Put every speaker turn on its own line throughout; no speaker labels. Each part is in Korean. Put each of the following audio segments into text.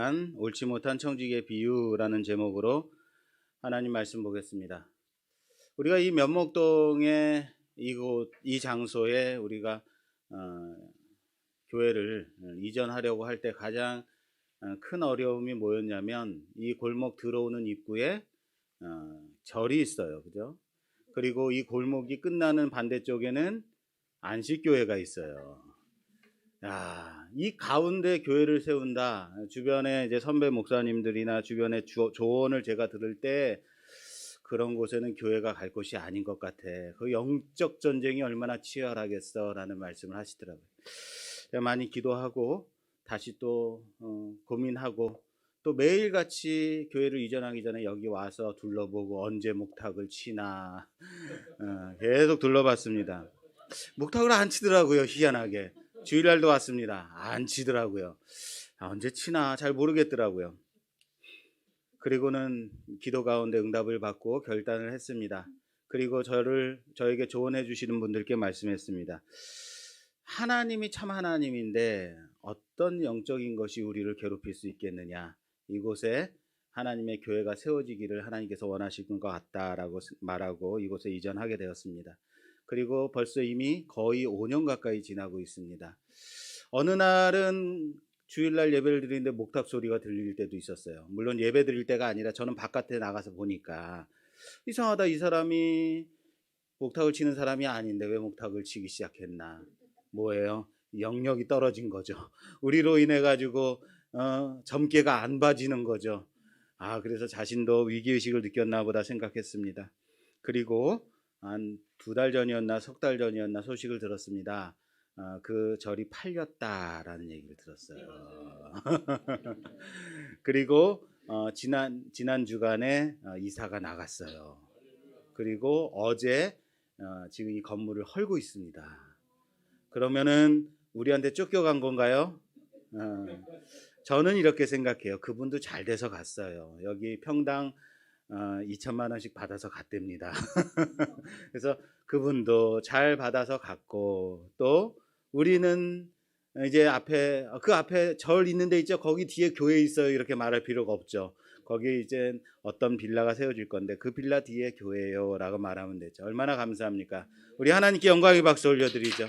시간 옳지 못한 청지기의 비유라는 제목으로 하나님 말씀 보겠습니다. 우리가 이 면목동의 이 장소에 우리가 교회를 이전하려고 할 때 가장 큰 어려움이 뭐였냐면 이 골목 들어오는 입구에 절이 있어요. 그죠? 그리고 이 골목이 끝나는 반대쪽에는 안식교회가 있어요. 야, 이 가운데 교회를 세운다. 주변에 이제 선배 목사님들이나 주변에 조언을 제가 들을 때 그런 곳에는 교회가 갈 곳이 아닌 것 같아. 그 영적 전쟁이 얼마나 치열하겠어라는 말씀을 하시더라고요. 제가 많이 기도하고 다시 또 고민하고 또 매일같이 교회를 이전하기 전에 여기 와서 둘러보고 언제 목탁을 치나 계속 둘러봤습니다. 목탁을 안 치더라고요. 희한하게. 주일날도 왔습니다. 안 치더라고요. 언제 치나 잘 모르겠더라고요. 그리고는 기도 가운데 응답을 받고 결단을 했습니다. 그리고 저에게 조언해 주시는 분들께 말씀했습니다. 하나님이 참 하나님인데 어떤 영적인 것이 우리를 괴롭힐 수 있겠느냐. 이곳에 하나님의 교회가 세워지기를 하나님께서 원하시는 것 같다라고 말하고 이곳에 이전하게 되었습니다. 그리고 벌써 이미 거의 5년 가까이 지나고 있습니다. 어느 날은 주일날 예배를 드리는데 목탁 소리가 들릴 때도 있었어요. 물론 예배 드릴 때가 아니라 저는 바깥에 나가서 보니까 이상하다, 이 사람이 목탁을 치는 사람이 아닌데 왜 목탁을 치기 시작했나. 뭐예요? 영역이 떨어진 거죠. 우리로 인해 가지고 점괘가 안 봐지는 거죠. 그래서 자신도 위기의식을 느꼈나 보다 생각했습니다. 그리고 한 2달 전이었나 석 달 전이었나 소식을 들었습니다. 그 절이 팔렸다라는 얘기를 들었어요. 그리고 지난 주간에 이사가 나갔어요. 그리고 어제 지금 이 건물을 헐고 있습니다. 그러면은 우리한테 쫓겨간 건가요? 저는 이렇게 생각해요. 그분도 잘 돼서 갔어요. 여기 평당 2천만 원씩 받아서 갔답니다. 그래서 그분도 잘 받아서 갔고, 또 우리는 이제 그 앞에 절 있는 데 있죠. 거기 뒤에 교회 있어요. 이렇게 말할 필요가 없죠. 거기 이제 어떤 빌라가 세워질 건데 그 빌라 뒤에 교회예요 라고 말하면 되죠. 얼마나 감사합니까? 우리 하나님께 영광의 박수 올려드리죠.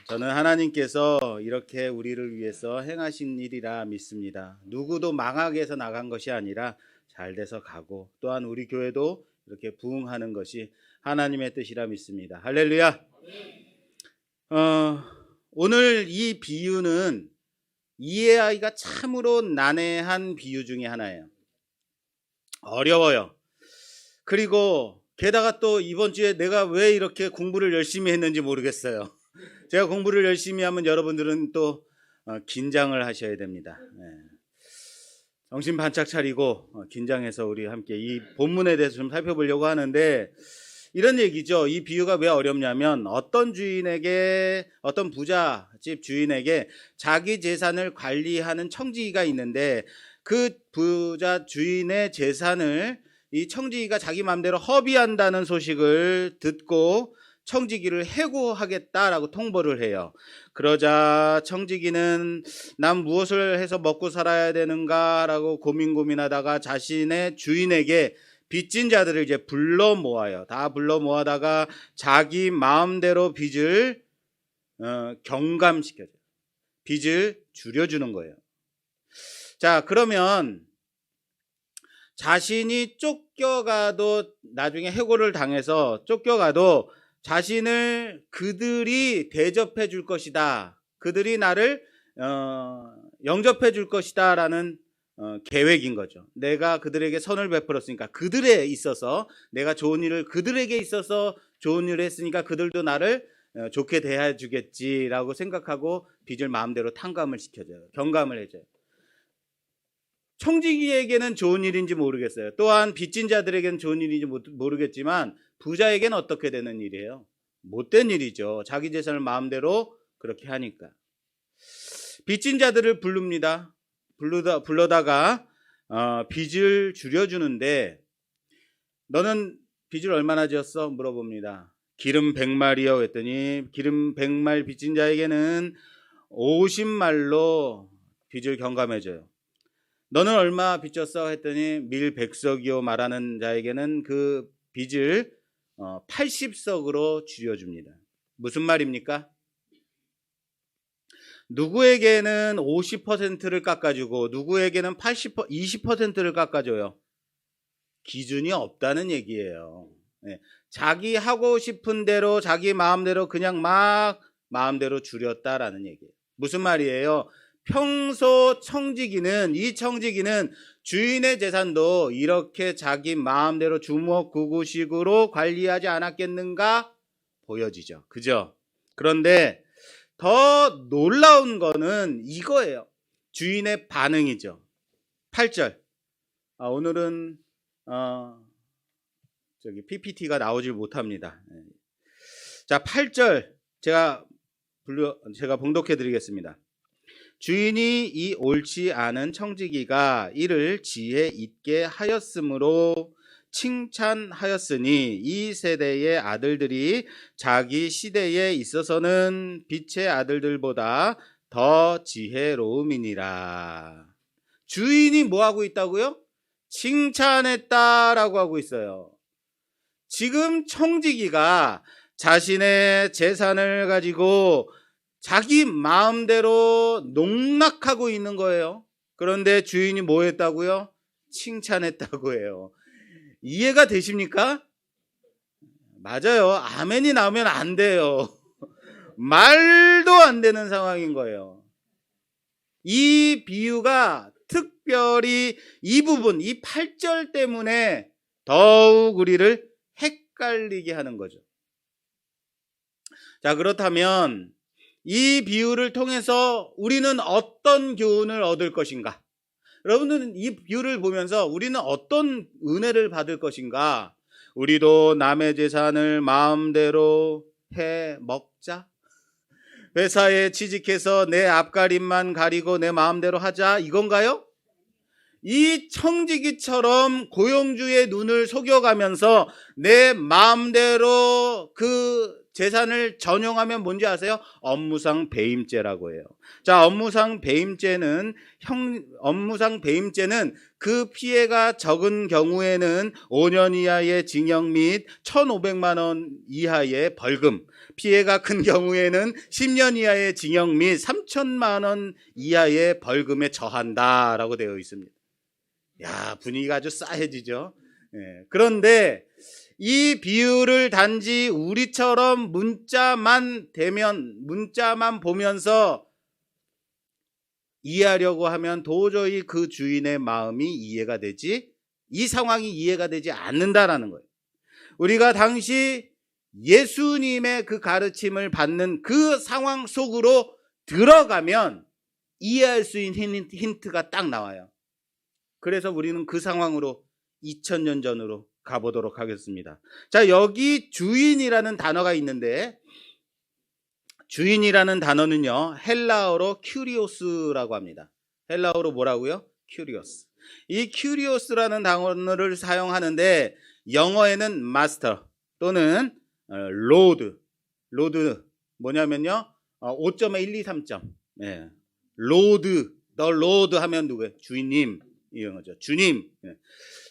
저는 하나님께서 이렇게 우리를 위해서 행하신 일이라 믿습니다. 누구도 망하게 해서 나간 것이 아니라 잘 돼서 가고, 또한 우리 교회도 이렇게 부흥하는 것이 하나님의 뜻이라 믿습니다. 할렐루야. 오늘 이 비유는 이해하기가 참으로 난해한 비유 중에 하나예요. 어려워요. 그리고 게다가 또 이번 주에 내가 왜 이렇게 공부를 열심히 했는지 모르겠어요. 제가 공부를 열심히 하면 여러분들은 또 긴장을 하셔야 됩니다. 정신 반짝 차리고 긴장해서 우리 함께 이 본문에 대해서 좀 살펴보려고 하는데, 이런 얘기죠. 이 비유가 왜 어렵냐면 어떤 부잣집 주인에게 자기 재산을 관리하는 청지기가 있는데 그 부자 주인의 재산을 이 청지기가 자기 마음대로 허비한다는 소식을 듣고 청지기를 해고하겠다라고 통보를 해요. 그러자 청지기는 난 무엇을 해서 먹고 살아야 되는가라고 고민하다가 자신의 주인에게 빚진 자들을 이제 불러 모아요. 다 불러 모아다가 자기 마음대로 빚을 경감시켜줘요. 빚을 줄여주는 거예요. 자, 그러면 자신이 쫓겨가도, 나중에 해고를 당해서 쫓겨가도 자신을 그들이 대접해 줄 것이다. 그들이 나를 영접해 줄 것이다 라는 계획인 거죠. 내가 그들에게 선을 베풀었으니까, 그들에 있어서 내가 좋은 일을, 그들에게 있어서 좋은 일을 했으니까 그들도 나를 좋게 대해 주겠지라고 생각하고 빚을 마음대로 탕감을 시켜줘요. 경감을 해줘요. 청지기에게는 좋은 일인지 모르겠어요. 또한 빚진 자들에게는 좋은 일인지 모르겠지만 부자에게는 어떻게 되는 일이에요? 못된 일이죠. 자기 재산을 마음대로 그렇게 하니까. 빚진 자들을 불러다가 빚을 줄여주는데, 너는 빚을 얼마나 지었어? 물어봅니다. 기름 100마리요 했더니 기름 100마리 빚진 자에게는 50말로 빚을 경감해줘요. 너는 얼마 빚졌어? 했더니 밀백석이요 말하는 자에게는 그 빚을 80석으로 줄여줍니다. 무슨 말입니까? 누구에게는 50%를 깎아주고 누구에게는 20%를 깎아줘요. 기준이 없다는 얘기예요. 자기 하고 싶은 대로 자기 마음대로 그냥 막 마음대로 줄였다라는 얘기예요. 무슨 말이에요? 평소 이 청지기는 주인의 재산도 이렇게 자기 마음대로 주먹구구식으로 관리하지 않았겠는가 보여지죠. 그죠? 그런데 더 놀라운 거는 이거예요. 주인의 반응이죠. 8절. 오늘은 PPT가 나오질 못합니다. 자, 8절 제가 봉독해 드리겠습니다. 주인이 이 옳지 않은 청지기가 이를 지혜 있게 하였으므로 칭찬하였으니 이 세대의 아들들이 자기 시대에 있어서는 빛의 아들들보다 더 지혜로움이니라. 주인이 뭐 하고 있다고요? 칭찬했다라고 하고 있어요. 지금 청지기가 자신의 재산을 가지고 자기 마음대로 농락하고 있는 거예요. 그런데 주인이 뭐 했다고요? 칭찬했다고 해요. 이해가 되십니까? 맞아요. 아멘이 나오면 안 돼요. 말도 안 되는 상황인 거예요. 이 비유가 특별히 이 부분, 이 8절 때문에 더욱 우리를 헷갈리게 하는 거죠. 자, 그렇다면 이 비유를 통해서 우리는 어떤 교훈을 얻을 것인가? 여러분들은 이 비유를 보면서 우리는 어떤 은혜를 받을 것인가? 우리도 남의 재산을 마음대로 해 먹자? 회사에 취직해서 내 앞가림만 가리고 내 마음대로 하자? 이건가요? 이 청지기처럼 고용주의 눈을 속여가면서 내 마음대로 그 재산을 전용하면 뭔지 아세요? 업무상 배임죄라고 해요. 자, 업무상 배임죄는 그 피해가 적은 경우에는 5년 이하의 징역 및 1,500만 원 이하의 벌금, 피해가 큰 경우에는 10년 이하의 징역 및 3천만 원 이하의 벌금에 처한다라고 되어 있습니다. 야, 분위기가 아주 싸해지죠. 그런데 이 비유를 단지 우리처럼 문자만 보면서 이해하려고 하면 도저히 그 주인의 마음이 이 상황이 이해가 되지 않는다라는 거예요. 우리가 당시 예수님의 그 가르침을 받는 그 상황 속으로 들어가면 이해할 수 있는 힌트가 딱 나와요. 그래서 우리는 그 상황으로 2000년 전으로 가보도록 하겠습니다. 자, 여기 주인이라는 단어가 있는데, 주인이라는 단어는요, 헬라어로 큐리오스라고 합니다. 헬라어로 뭐라고요? 큐리오스. 이 큐리오스라는 단어를 사용하는데 영어에는 마스터 또는 로드 뭐냐면요, 5.123점. 로드, 더 로드 하면 누구예요? 주인님, 이런 거죠. 주님.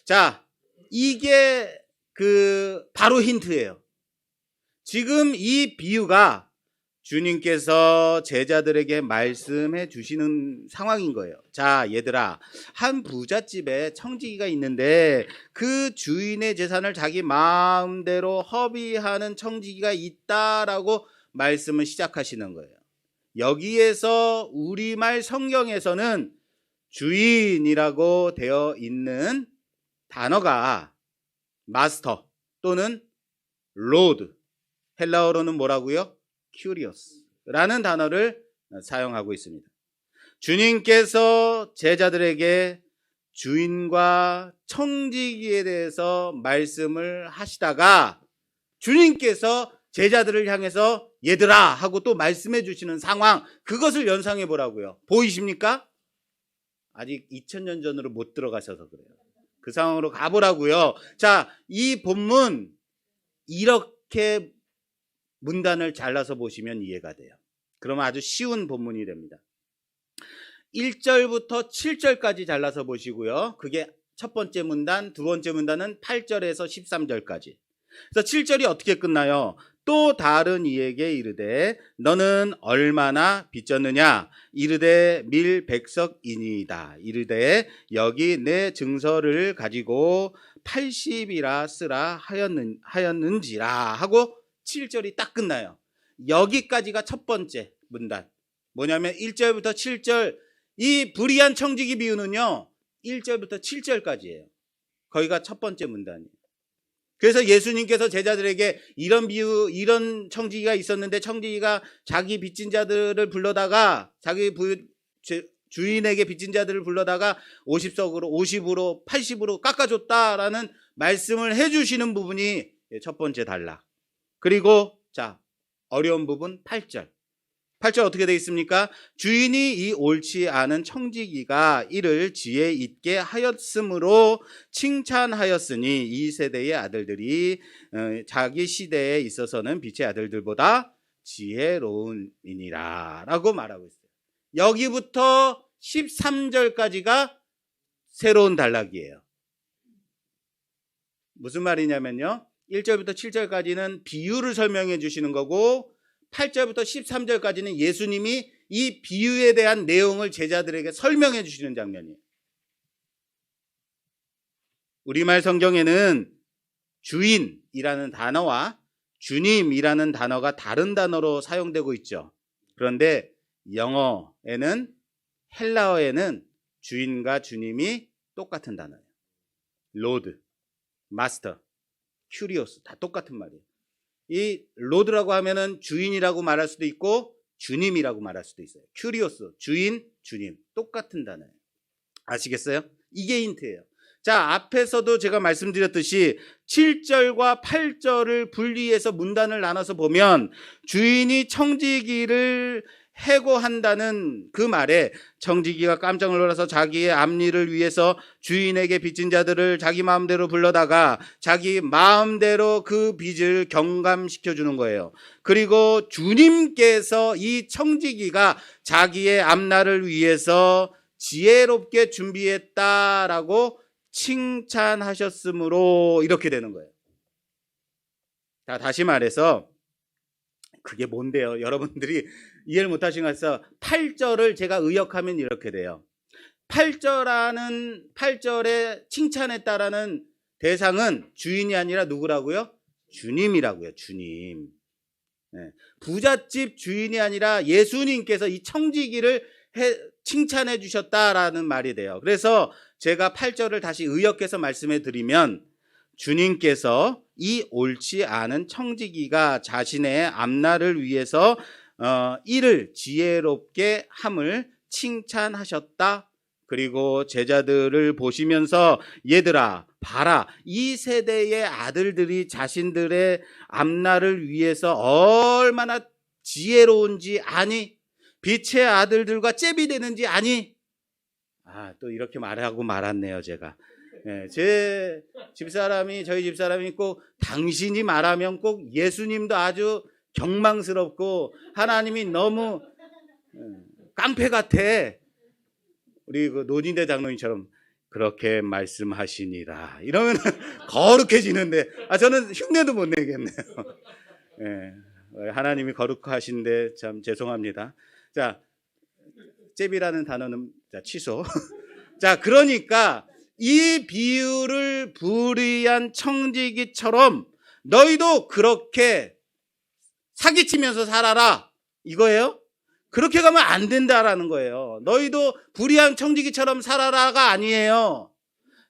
자, 이게 바로 힌트예요. 지금 이 비유가 주님께서 제자들에게 말씀해 주시는 상황인 거예요. 자, 얘들아, 한 부잣집에 청지기가 있는데 그 주인의 재산을 자기 마음대로 허비하는 청지기가 있다라고 말씀을 시작하시는 거예요. 여기에서 우리말 성경에서는 주인이라고 되어 있는 단어가 마스터 또는 로드, 헬라어로는 뭐라고요? 큐리오스라는 단어를 사용하고 있습니다. 주님께서 제자들에게 주인과 청지기에 대해서 말씀을 하시다가 주님께서 제자들을 향해서 얘들아 하고 또 말씀해 주시는 상황, 그것을 연상해 보라고요. 보이십니까? 아직 2000년 전으로 못 들어가셔서 그래요. 그 상황으로 가보라고요. 자, 이 본문 이렇게 문단을 잘라서 보시면 이해가 돼요. 그러면 아주 쉬운 본문이 됩니다. 1절부터 7절까지 잘라서 보시고요. 그게 첫 번째 문단, 두 번째 문단은 8절에서 13절까지. 그래서 7절이 어떻게 끝나요? 또 다른 이에게 이르되 너는 얼마나 빚졌느냐? 이르되 밀백석이니이다. 이르되 여기 내 증서를 가지고 80이라 쓰라 하였는지라 하고 7절이 딱 끝나요. 여기까지가 첫 번째 문단. 뭐냐면 1절부터 7절, 이 불의한 청지기 비유는요 1절부터 7절까지예요. 거기가 첫 번째 문단이에요. 그래서 예수님께서 제자들에게 이런 비유, 이런 청지기가 있었는데 청지기가 자기 빚진 자들을 불러다가 자기 주인에게 빚진 자들을 불러다가 50으로 80으로 깎아줬다라는 말씀을 해주시는 부분이 첫 번째 단락. 그리고 자, 어려운 부분 8절. 8절 어떻게 되어 있습니까? 주인이 이 옳지 않은 청지기가 이를 지혜 있게 하였으므로 칭찬하였으니 이 세대의 아들들이 자기 시대에 있어서는 빛의 아들들보다 지혜로운이니라 라고 말하고 있어요. 여기부터 13절까지가 새로운 단락이에요. 무슨 말이냐면요, 1절부터 7절까지는 비유를 설명해 주시는 거고 8절부터 13절까지는 예수님이 이 비유에 대한 내용을 제자들에게 설명해 주시는 장면이에요. 우리말 성경에는 주인이라는 단어와 주님이라는 단어가 다른 단어로 사용되고 있죠. 그런데 영어에는, 헬라어에는 주인과 주님이 똑같은 단어예요. 로드, 마스터, 큐리오스 다 똑같은 말이에요. 이 로드라고 하면은 주인이라고 말할 수도 있고 주님이라고 말할 수도 있어요. 큐리오스, 주인, 주님 똑같은 단어예요. 아시겠어요? 이게 힌트예요. 자, 앞에서도 제가 말씀드렸듯이 7절과 8절을 분리해서 문단을 나눠서 보면 주인이 청지기를 해고한다는 그 말에 청지기가 깜짝 놀라서 자기의 앞일을 위해서 주인에게 빚진 자들을 자기 마음대로 불러다가 자기 마음대로 그 빚을 경감시켜 주는 거예요. 그리고 주님께서 이 청지기가 자기의 앞날을 위해서 지혜롭게 준비했다라고 칭찬하셨으므로 이렇게 되는 거예요. 자, 다시 말해서 그게 뭔데요? 여러분들이 이해를 못하신 것 같아서 8절을 제가 의역하면 이렇게 돼요. 8절에 칭찬했다라는 대상은 주인이 아니라 누구라고요? 주님이라고요. 주님. 네. 부잣집 주인이 아니라 예수님께서 이 청지기를 칭찬해 주셨다라는 말이 돼요. 그래서 제가 8절을 다시 의역해서 말씀해 드리면 주님께서 이 옳지 않은 청지기가 자신의 앞날을 위해서 이를 지혜롭게 함을 칭찬하셨다. 그리고 제자들을 보시면서 얘들아 봐라, 이 세대의 아들들이 자신들의 앞날을 위해서 얼마나 지혜로운지 아니? 빛의 아들들과 잽이 되는지 아니? 또 이렇게 말하고 말았네요, 제가. 네, 저희 집사람이 꼭 당신이 말하면 꼭 예수님도 아주 경망스럽고 하나님이 너무 깡패 같아. 우리 그 노진대 장로님처럼 그렇게 말씀하시니라 이러면 거룩해지는데 저는 흉내도 못 내겠네요. 네, 하나님이 거룩하신데 참 죄송합니다. 자, 잽이라는 단어는 취소. 자, 그러니까 이 비유를 불의한 청지기처럼 너희도 그렇게 사기치면서 살아라 이거예요. 그렇게 가면 안 된다라는 거예요. 너희도 불의한 청지기처럼 살아라가 아니에요.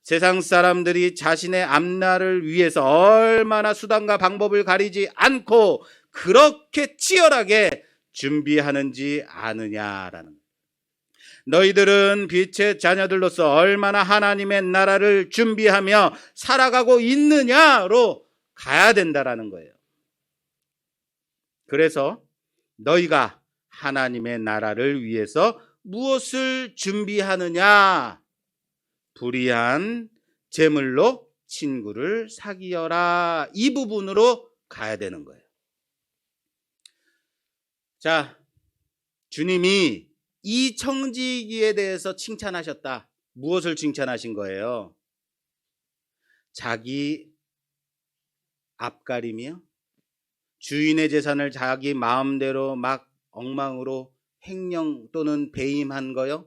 세상 사람들이 자신의 앞날을 위해서 얼마나 수단과 방법을 가리지 않고 그렇게 치열하게 준비하는지 아느냐라는 거예요. 너희들은 빛의 자녀들로서 얼마나 하나님의 나라를 준비하며 살아가고 있느냐로 가야 된다라는 거예요. 그래서 너희가 하나님의 나라를 위해서 무엇을 준비하느냐? 불의한 재물로 친구를 사귀어라. 이 부분으로 가야 되는 거예요. 자, 주님이 이 청지기에 대해서 칭찬하셨다. 무엇을 칭찬하신 거예요? 자기 앞가림이요? 주인의 재산을 자기 마음대로 막 엉망으로 횡령 또는 배임한 거요?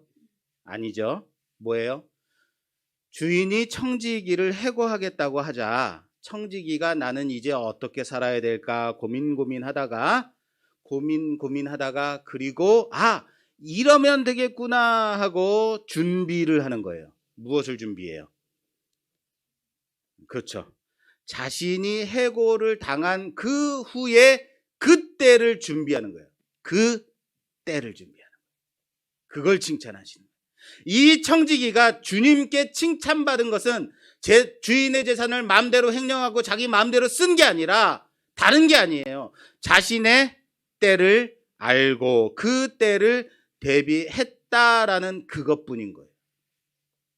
아니죠. 뭐예요? 주인이 청지기를 해고하겠다고 하자 청지기가 나는 이제 어떻게 살아야 될까 고민하다가 그리고 이러면 되겠구나 하고 준비를 하는 거예요. 무엇을 준비해요? 그렇죠. 자신이 해고를 당한 그 후에 그때를 준비하는 거예요. 그 때를 준비하는 거예요. 그걸 칭찬하시는 거예요. 이 청지기가 주님께 칭찬받은 것은 제 주인의 재산을 마음대로 횡령하고 자기 마음대로 쓴 게 아니라 다른 게 아니에요. 자신의 때를 알고 그 때를 대비했다라는 그것뿐인 거예요.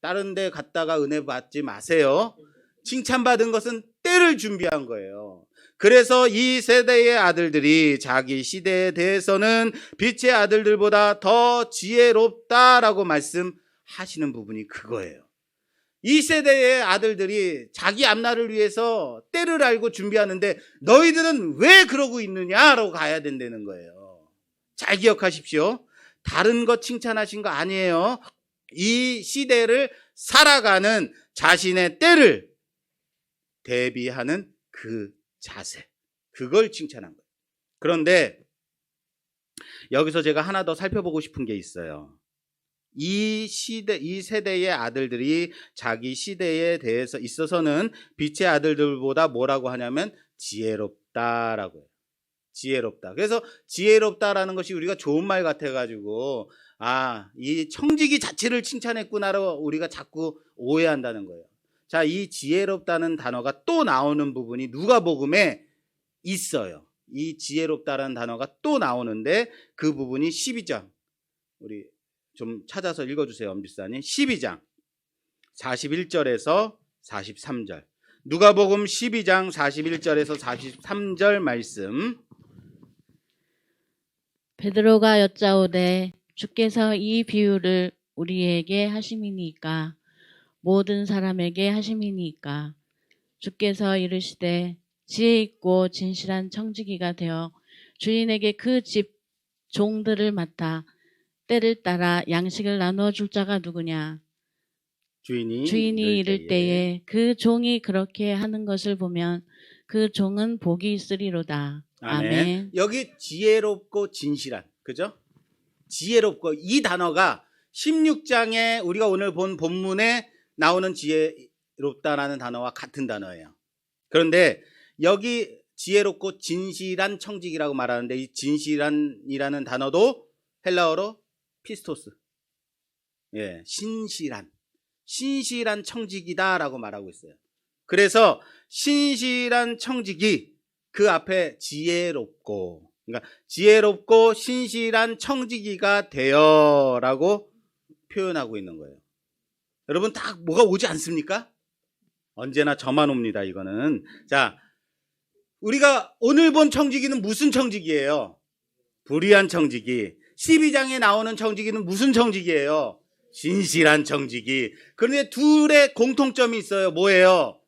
다른 데 갔다가 은혜 받지 마세요. 칭찬받은 것은 때를 준비한 거예요. 그래서 이 세대의 아들들이 자기 시대에 대해서는 빛의 아들들보다 더 지혜롭다라고 말씀하시는 부분이 그거예요. 이 세대의 아들들이 자기 앞날을 위해서 때를 알고 준비하는데 너희들은 왜 그러고 있느냐라고 가야 된다는 거예요. 잘 기억하십시오. 다른 것 칭찬하신 거 아니에요. 이 시대를 살아가는 자신의 때를 대비하는 그 자세, 그걸 칭찬한 거예요. 그런데 여기서 제가 하나 더 살펴보고 싶은 게 있어요. 이 세대의 아들들이 자기 시대에 대해서 있어서는 빛의 아들들보다 뭐라고 하냐면 지혜롭다라고 해요. 지혜롭다. 그래서 지혜롭다라는 것이 우리가 좋은 말 같아가지고 이 청지기 자체를 칭찬했구나로 우리가 자꾸 오해한다는 거예요. 자, 이 지혜롭다는 단어가 또 나오는 부분이 누가복음에 있어요. 이 지혜롭다라는 단어가 또 나오는데 그 부분이 12장. 우리 좀 찾아서 읽어주세요, 엄집사님. 12장 41절에서 43절. 누가복음 12장 41절에서 43절 말씀.
베드로가 여짜오되 주께서 이 비유를 우리에게 하심이니까 모든 사람에게 하심이니까 주께서 이르시되 지혜 있고 진실한 청지기가 되어 주인에게 그 집 종들을 맡아 때를 따라 양식을 나누어 줄 자가 누구냐? 주인이 이를 때에 그 종이 그렇게 하는 것을 보면 그 종은 복이 있으리로다. 아멘.
여기 지혜롭고 진실한, 그죠? 지혜롭고, 이 단어가 16장에 우리가 오늘 본 본문에 나오는 지혜롭다라는 단어와 같은 단어예요. 그런데 여기 지혜롭고 진실한 청지기라고 말하는데 이 진실한이라는 단어도 헬라어로 피스토스, 신실한 청지기다라고 말하고 있어요. 그래서 신실한 청지기, 그 앞에 지혜롭고, 그러니까 지혜롭고 신실한 청지기가 되어라고 표현하고 있는 거예요. 여러분 딱 뭐가 오지 않습니까? 언제나 저만 옵니다, 이거는. 자, 우리가 오늘 본 청지기는 무슨 청지기예요? 불의한 청지기. 12장에 나오는 청지기는 무슨 청지기예요? 신실한 청지기. 그런데 둘의 공통점이 있어요. 뭐예요?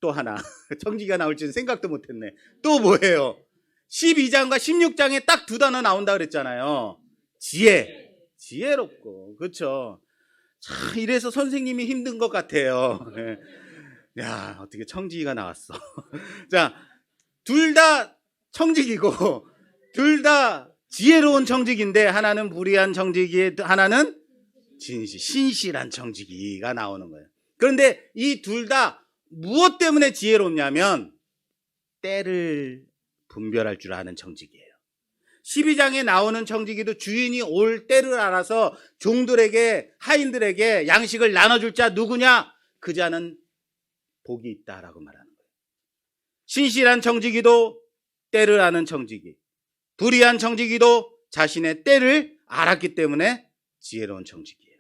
또 하나. 청지기가 나올지는 생각도 못했네. 또 뭐예요? 12장과 16장에 딱 두 단어 나온다 그랬잖아요. 지혜롭고. 그렇죠. 참 이래서 선생님이 힘든 것 같아요. 야, 어떻게 청지기가 나왔어. 자, 둘 다 청지기고 둘 다 지혜로운 청지기인데 하나는 불의한 청지기, 하나는 신실한 청지기가 나오는 거예요. 그런데 이 둘 다 무엇 때문에 지혜롭냐면 때를 분별할 줄 아는 청지기예요. 12장에 나오는 청지기도 주인이 올 때를 알아서 종들에게, 하인들에게 양식을 나눠줄 자 누구냐? 그 자는 복이 있다라고 말하는 거예요. 신실한 청지기도 때를 아는 청지기, 불의한 청지기도 자신의 때를 알았기 때문에 지혜로운 청지기예요.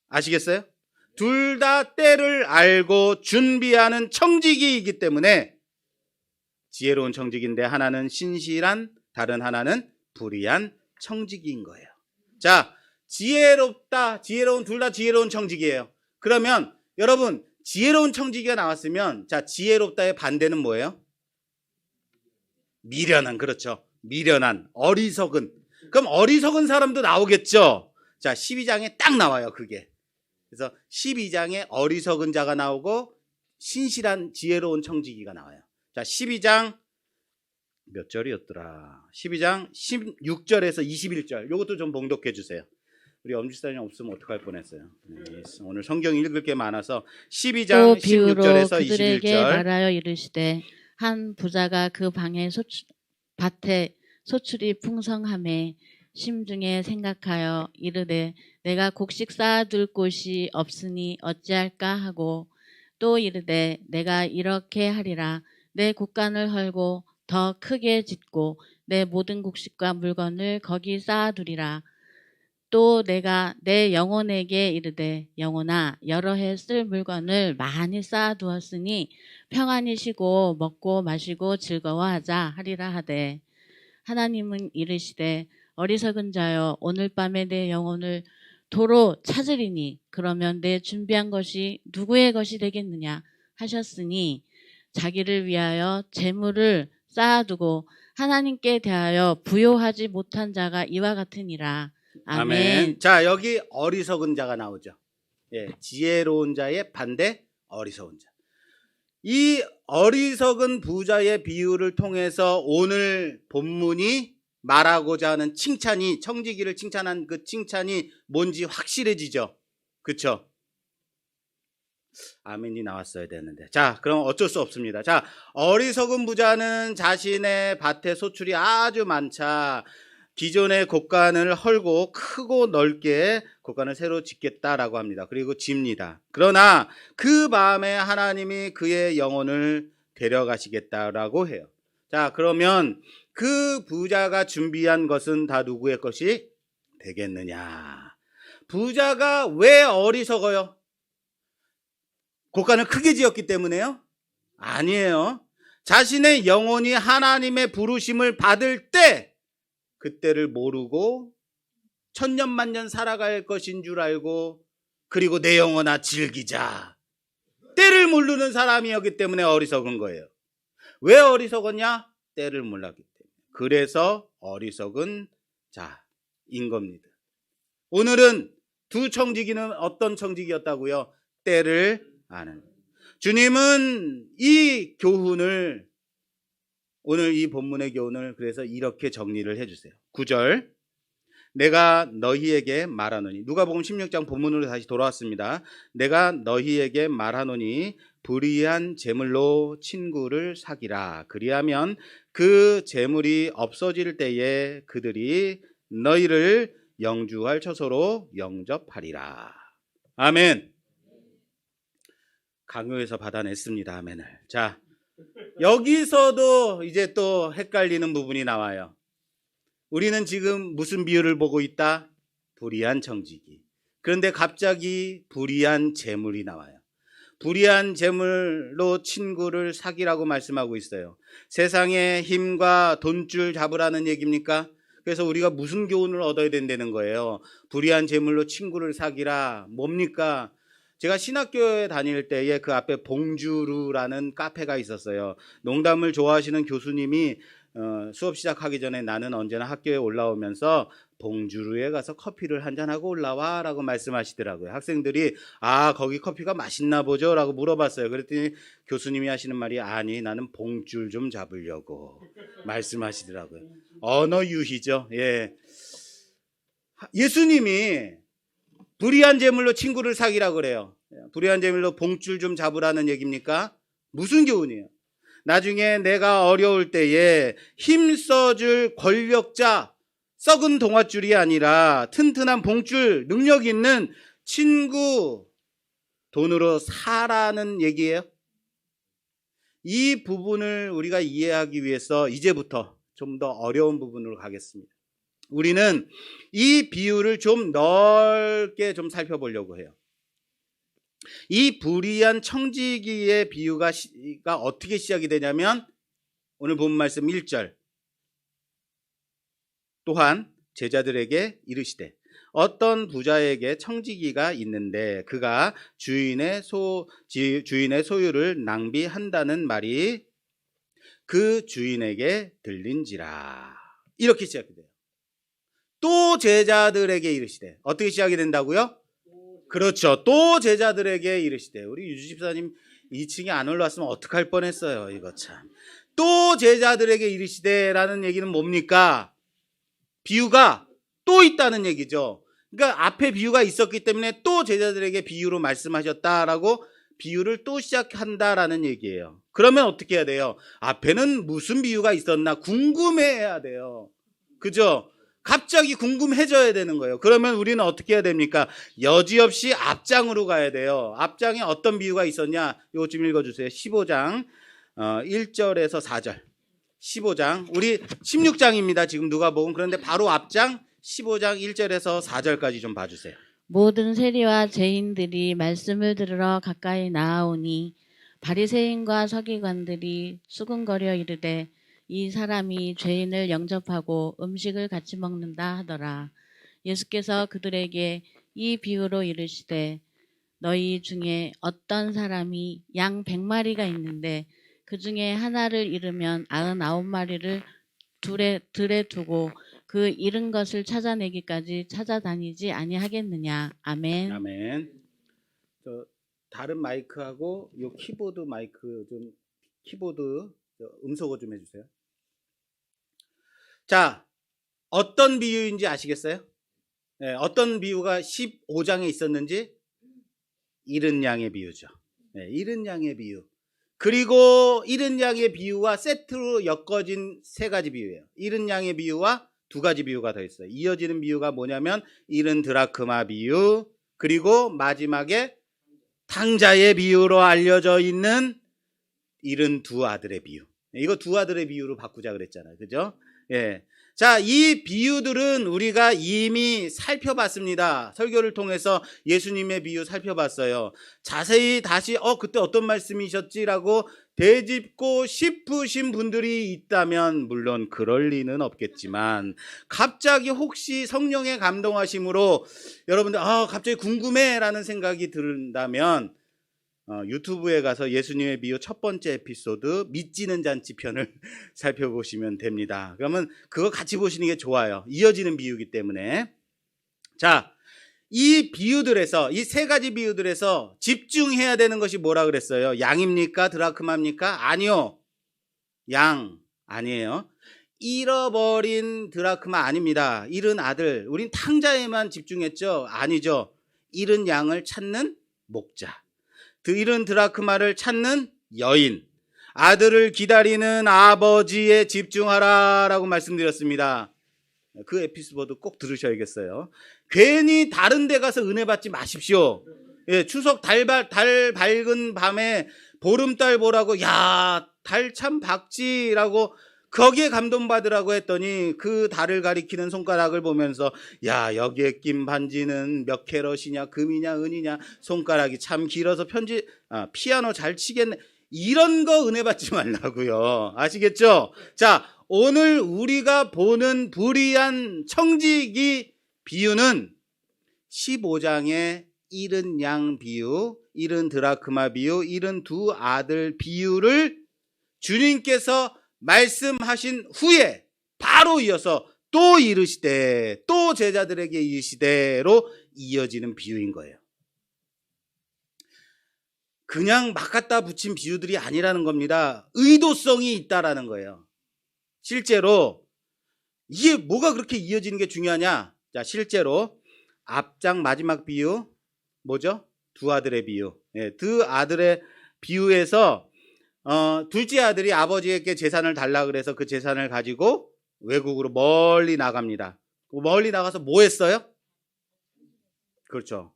아시겠어요? 둘 다 때를 알고 준비하는 청지기이기 때문에 지혜로운 청지기인데 하나는 신실한, 다른 하나는 불의한 청지기인 거예요. 자, 지혜롭다, 지혜로운, 둘 다 지혜로운 청지기예요. 그러면 여러분, 지혜로운 청지기가 나왔으면, 자, 지혜롭다의 반대는 뭐예요? 미련한, 그렇죠. 미련한, 어리석은. 그럼 어리석은 사람도 나오겠죠. 자, 12장에 딱 나와요, 그게. 그래서 12장에 어리석은 자가 나오고 신실한 지혜로운 청지기가 나와요. 자, 12장 몇 절이었더라? 12장 16절에서 21절. 요것도 좀 봉독해 주세요. 우리 엄지사님 없으면 어떡할 뻔했어요. 네, 오늘 성경 읽을 게 많아서 12장
또 비유로
16절에서
그들에게
21절.
말하여 이르시되 한 부자가 그 밭에 소출이 풍성함에 심중에 생각하여 이르되 내가 곡식 쌓아둘 곳이 없으니 어찌할까 하고 또 이르되 내가 이렇게 하리라 내 곡간을 헐고 더 크게 짓고 내 모든 곡식과 물건을 거기 쌓아두리라. 또 내가 내 영혼에게 이르되 영혼아 여러 해 쓸 물건을 많이 쌓아두었으니 평안히 쉬고 먹고 마시고 즐거워하자 하리라 하되 하나님은 이르시되 어리석은 자여 오늘 밤에 내 영혼을 도로 찾으리니 그러면 내 준비한 것이 누구의 것이 되겠느냐 하셨으니 자기를 위하여 재물을 쌓아두고 하나님께 대하여 부요하지 못한 자가 이와 같으니라. 아멘.
자, 여기 어리석은 자가 나오죠. 예, 지혜로운 자의 반대 어리석은 자. 이 어리석은 부자의 비유를 통해서 오늘 본문이 말하고자 하는 칭찬이, 청지기를 칭찬한 그 칭찬이 뭔지 확실해지죠. 그렇죠? 아멘이 나왔어야 되는데. 자, 그럼 어쩔 수 없습니다. 자, 어리석은 부자는 자신의 밭에 소출이 아주 많자 기존의 곡간을 헐고 크고 넓게 곡간을 새로 짓겠다라고 합니다. 그리고 집니다. 그러나 그 밤에 하나님이 그의 영혼을 데려가시겠다라고 해요. 자, 그러면 그 부자가 준비한 것은 다 누구의 것이 되겠느냐? 부자가 왜 어리석어요? 곡간을 크게 지었기 때문에요? 아니에요. 자신의 영혼이 하나님의 부르심을 받을 때 그때를 모르고 천년만년 살아갈 것인 줄 알고 그리고 내 영혼아 즐기자. 때를 모르는 사람이었기 때문에 어리석은 거예요. 왜 어리석었냐? 때를 몰랐기 때문에. 그래서 어리석은 자인 겁니다. 오늘은 두 청지기는 어떤 청지기였다고요? 때를 아는. 주님은 이 교훈을 오늘 이 본문의 교훈을 그래서 이렇게 정리를 해주세요. 9절 내가 너희에게 말하노니 누가복음 16장 본문으로 다시 돌아왔습니다. 내가 너희에게 말하노니 불의한 재물로 친구를 사기라. 그리하면 그 재물이 없어질 때에 그들이 너희를 영주할 처소로 영접하리라. 아멘. 강요해서 받아냈습니다. 아멘을. 자, 여기서도 이제 또 헷갈리는 부분이 나와요. 우리는 지금 무슨 비유를 보고 있다? 불의한 청지기. 그런데 갑자기 불의한 재물이 나와요. 불의한 재물로 친구를 사기라고 말씀하고 있어요. 세상의 힘과 돈줄 잡으라는 얘기입니까? 그래서 우리가 무슨 교훈을 얻어야 된다는 거예요? 불의한 재물로 친구를 사기라. 뭡니까? 제가 신학교에 다닐 때에 그 앞에 봉주루라는 카페가 있었어요. 농담을 좋아하시는 교수님이 수업 시작하기 전에 나는 언제나 학교에 올라오면서 봉주루에 가서 커피를 한잔하고 올라와 라고 말씀하시더라고요. 학생들이 거기 커피가 맛있나 보죠? 라고 물어봤어요. 그랬더니 교수님이 하시는 말이 아니 나는 봉줄 좀 잡으려고 말씀하시더라고요. 언어 유희죠. 예. 예수님이 불의한 재물로 친구를 사기라고 그래요. 불의한 재물로 봉줄 좀 잡으라는 얘기입니까? 무슨 교훈이에요? 나중에 내가 어려울 때에 힘써줄 권력자, 썩은 동아줄이 아니라 튼튼한 봉줄, 능력 있는 친구 돈으로 사라는 얘기예요. 이 부분을 우리가 이해하기 위해서 이제부터 좀 더 어려운 부분으로 가겠습니다. 우리는 이 비유를 좀 넓게 좀 살펴보려고 해요. 이 불의한 청지기의 비유가 어떻게 시작이 되냐면 오늘 본 말씀 1절 또한 제자들에게 이르시되 어떤 부자에게 청지기가 있는데 그가 주인의 소유를 낭비한다는 말이 그 주인에게 들린지라. 이렇게 시작이 돼요. 또 제자들에게 이르시되. 어떻게 시작이 된다고요? 그렇죠. 또 제자들에게 이르시되. 우리 유주 집사님 2층에 안 올라왔으면 어떡할 뻔했어요. 이거 참. 또 제자들에게 이르시되라는 얘기는 뭡니까? 비유가 또 있다는 얘기죠. 그러니까 앞에 비유가 있었기 때문에 또 제자들에게 비유로 말씀하셨다라고 비유를 또 시작한다라는 얘기예요. 그러면 어떻게 해야 돼요? 앞에는 무슨 비유가 있었나 궁금해해야 돼요. 그죠? 갑자기 궁금해져야 되는 거예요. 그러면 우리는 어떻게 해야 됩니까? 여지없이 앞장으로 가야 돼요. 앞장에 어떤 비유가 있었냐? 이것 좀 읽어주세요. 15장 1절에서 4절. 15장 우리 16장입니다. 지금 누가복음. 그런데 바로 앞장 15장 1절에서 4절까지 좀 봐주세요.
모든 세리와 죄인들이 말씀을 들으러 가까이 나아오니 바리새인과 서기관들이 수군거려 이르되 이 사람이 죄인을 영접하고 음식을 같이 먹는다 하더라. 예수께서 그들에게 이 비유로 이르시되 너희 중에 어떤 사람이 양 100마리가 있는데 그 중에 하나를 잃으면 99마리를 들에 두고 그 잃은 것을 찾아내기까지 찾아다니지 아니하겠느냐. 아멘.
아멘. 다른 마이크하고 요 키보드 마이크 좀 키보드 음소거 좀 해주세요. 자, 어떤 비유인지 아시겠어요? 네, 어떤 비유가 15장에 있었는지 잃은 양의 비유죠. 네, 잃은 양의 비유. 그리고 잃은 양의 비유와 세트로 엮어진 세 가지 비유예요. 잃은 양의 비유와 두 가지 비유가 더 있어요. 이어지는 비유가 뭐냐면 잃은 드라크마 비유, 그리고 마지막에 탕자의 비유로 알려져 있는 잃은 두 아들의 비유. 이거 두 아들의 비유로 바꾸자 그랬잖아요. 그죠? 예. 자, 이 비유들은 우리가 이미 살펴봤습니다. 설교를 통해서 예수님의 비유 살펴봤어요. 자세히 다시 그때 어떤 말씀이셨지라고 되짚고 싶으신 분들이 있다면 물론 그럴 리는 없겠지만 갑자기 혹시 성령의 감동하심으로 여러분들 갑자기 궁금해라는 생각이 든다면 유튜브에 가서 예수님의 비유 첫 번째 에피소드 믿지는 잔치 편을 살펴보시면 됩니다. 그러면 그거 같이 보시는 게 좋아요. 이어지는 비유이기 때문에. 자, 이 비유들에서 이 세 가지 비유들에서 집중해야 되는 것이 뭐라 그랬어요? 양입니까? 드라크마입니까? 아니요. 양 아니에요. 잃어버린 드라크마 아닙니다. 잃은 아들. 우린 탕자에만 집중했죠? 아니죠. 잃은 양을 찾는 목자. 잃은 드라크마를 찾는 여인, 아들을 기다리는 아버지에 집중하라라고 말씀드렸습니다. 그 에피소드 꼭 들으셔야겠어요. 괜히 다른 데 가서 은혜 받지 마십시오. 예, 추석 달 밝은 밤에 보름달 보라고 달 참 밝지라고 거기에 감동받으라고 했더니 그 달을 가리키는 손가락을 보면서 여기에 낀 반지는 몇 캐럿이냐, 금이냐, 은이냐, 손가락이 참 길어서 피아노 잘 치겠네. 이런 거 은혜 받지 말라고요. 아시겠죠? 자, 오늘 우리가 보는 불의한 청지기 비유는 15장의 잃은 양 비유, 잃은 드라크마 비유, 잃은 두 아들 비유를 주님께서 말씀하신 후에 바로 이어서 또 이르시되 또 제자들에게 이르시되로 이어지는 비유인 거예요. 그냥 막 갖다 붙인 비유들이 아니라는 겁니다. 의도성이 있다라는 거예요. 실제로 이게 뭐가 그렇게 이어지는 게 중요하냐? 자, 실제로 앞장 마지막 비유 뭐죠? 두 아들의 비유. 두 아들의 비유에서 둘째 아들이 아버지에게 재산을 달라 그래서 그 재산을 가지고 외국으로 멀리 나갑니다. 멀리 나가서 뭐 했어요? 그렇죠.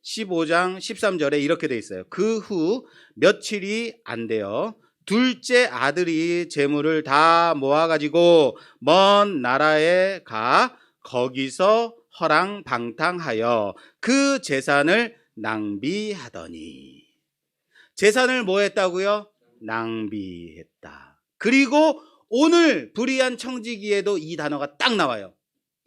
15장 13절에 이렇게 돼 있어요. 그 후 며칠이 안 돼요. 둘째 아들이 재물을 다 모아가지고 먼 나라에 가 거기서 허랑방탕하여 그 재산을 낭비하더니. 재산을 뭐 했다고요? 낭비했다. 그리고 오늘 불의한 청지기에도 이 단어가 딱 나와요.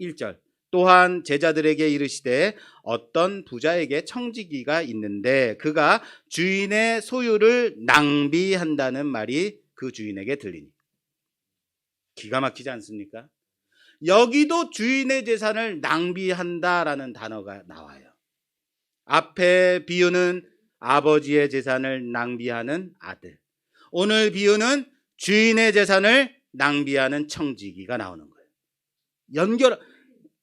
1절. 또한 제자들에게 이르시되 어떤 부자에게 청지기가 있는데 그가 주인의 소유를 낭비한다는 말이 그 주인에게 들리니. 기가 막히지 않습니까? 여기도 주인의 재산을 낭비한다라는 단어가 나와요. 앞에 비유는 아버지의 재산을 낭비하는 아들. 오늘 비유는 주인의 재산을 낭비하는 청지기가 나오는 거예요.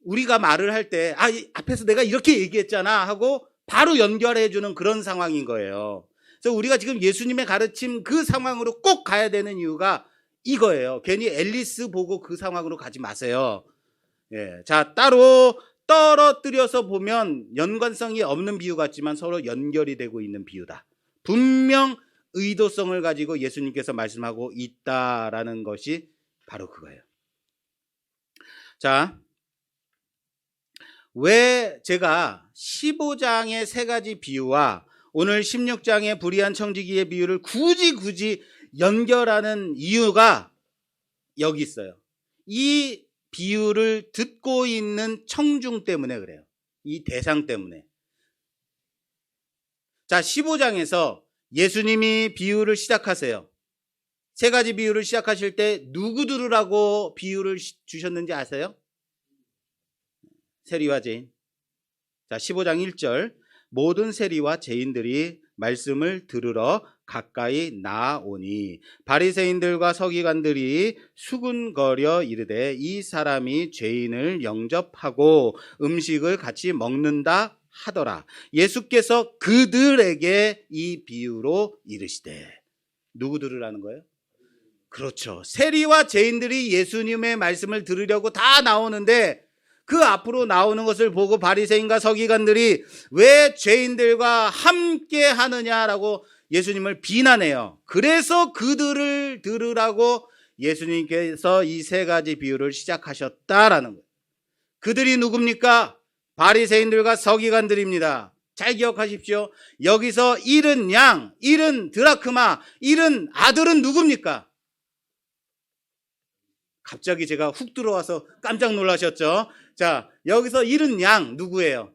우리가 말을 할 때, 앞에서 내가 이렇게 얘기했잖아 하고 바로 연결해 주는 그런 상황인 거예요. 그래서 우리가 지금 예수님의 가르침 그 상황으로 꼭 가야 되는 이유가 이거예요. 괜히 앨리스 보고 그 상황으로 가지 마세요. 예. 자, 따로 떨어뜨려서 보면 연관성이 없는 비유 같지만 서로 연결이 되고 있는 비유다. 분명 의도성을 가지고 예수님께서 말씀하고 있다라는 것이 바로 그거예요. 자, 왜 제가 15장의 세 가지 비유와 오늘 16장의 불의한 청지기의 비유를 굳이 연결하는 이유가 여기 있어요. 이 비유를 듣고 있는 청중 때문에 그래요. 이 대상 때문에. 자, 15장에서 예수님이 비유를 시작하세요. 세 가지 비유를 시작하실 때 누구 들으라고 비유를 주셨는지 아세요? 세리와 죄인. 자, 15장 1절. 모든 세리와 죄인들이 말씀을 들으러 가까이 나아오니 바리새인들과 서기관들이 수군거려 이르되 이 사람이 죄인을 영접하고 음식을 같이 먹는다 하더라. 예수께서 그들에게 이 비유로 이르시되. 누구 들으라는 거예요? 그렇죠. 세리와 죄인들이 예수님의 말씀을 들으려고 다 나오는데 그 앞으로 나오는 것을 보고 바리새인과 서기관들이 왜 죄인들과 함께 하느냐라고 예수님을 비난해요. 그래서 그들을 들으라고 예수님께서 이 세 가지 비유를 시작하셨다라는 거예요. 그들이 누굽니까? 바리새인들과 서기관들입니다. 잘 기억하십시오. 여기서 잃은 양, 잃은 드라크마, 잃은 아들은 누굽니까? 갑자기 제가 훅 들어와서 깜짝 놀라셨죠? 자, 여기서 잃은 양 누구예요?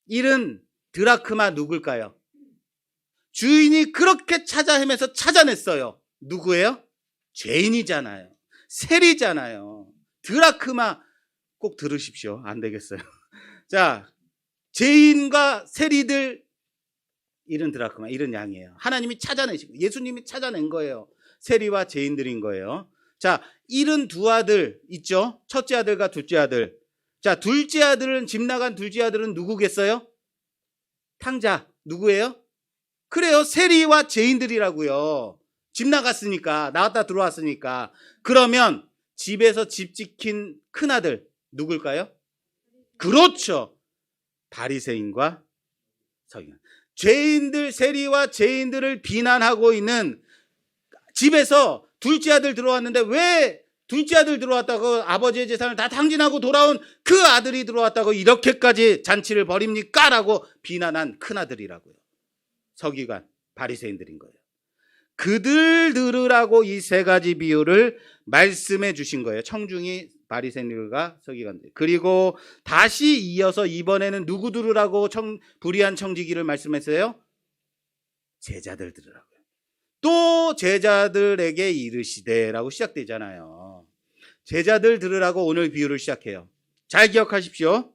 잃은 드라크마 누굴까요? 주인이 그렇게 찾아 헤매서 찾아냈어요. 누구예요? 죄인이잖아요. 세리잖아요. 드라크마 꼭 들으십시오. 안 되겠어요. 자, 죄인과 세리들 잃은 드라크마, 잃은 양이에요. 하나님이 찾아내시고 예수님이 찾아낸 거예요. 세리와 죄인들인 거예요. 자, 잃은 두 아들 있죠? 첫째 아들과 둘째 아들. 자, 둘째 아들은, 집 나간 둘째 아들은 누구겠어요? 탕자. 누구예요? 그래요. 세리와 죄인들이라고요. 집 나갔으니까, 나왔다 들어왔으니까. 그러면 집에서 집 지킨 큰아들 누굴까요? 그렇죠. 바리새인과 서기관. 죄인들, 세리와 죄인들을 비난하고 있는 집에서 둘째 아들 들어왔는데 왜 둘째 아들 들어왔다고 아버지의 재산을 다 탕진하고 돌아온 그 아들이 들어왔다고 이렇게까지 잔치를 벌입니까? 라고 비난한 큰아들이라고요. 서기관, 바리새인들인 거예요. 그들 들으라고 이 세 가지 비유를 말씀해 주신 거예요. 청중이 바리새인들과 서기관들. 그리고 다시 이어서 이번에는 누구 들으라고 불의한 청지기를 말씀했어요? 제자들 들으라고요. 또 제자들에게 이르시되라고 시작되잖아요. 제자들 들으라고 오늘 비유를 시작해요. 잘 기억하십시오.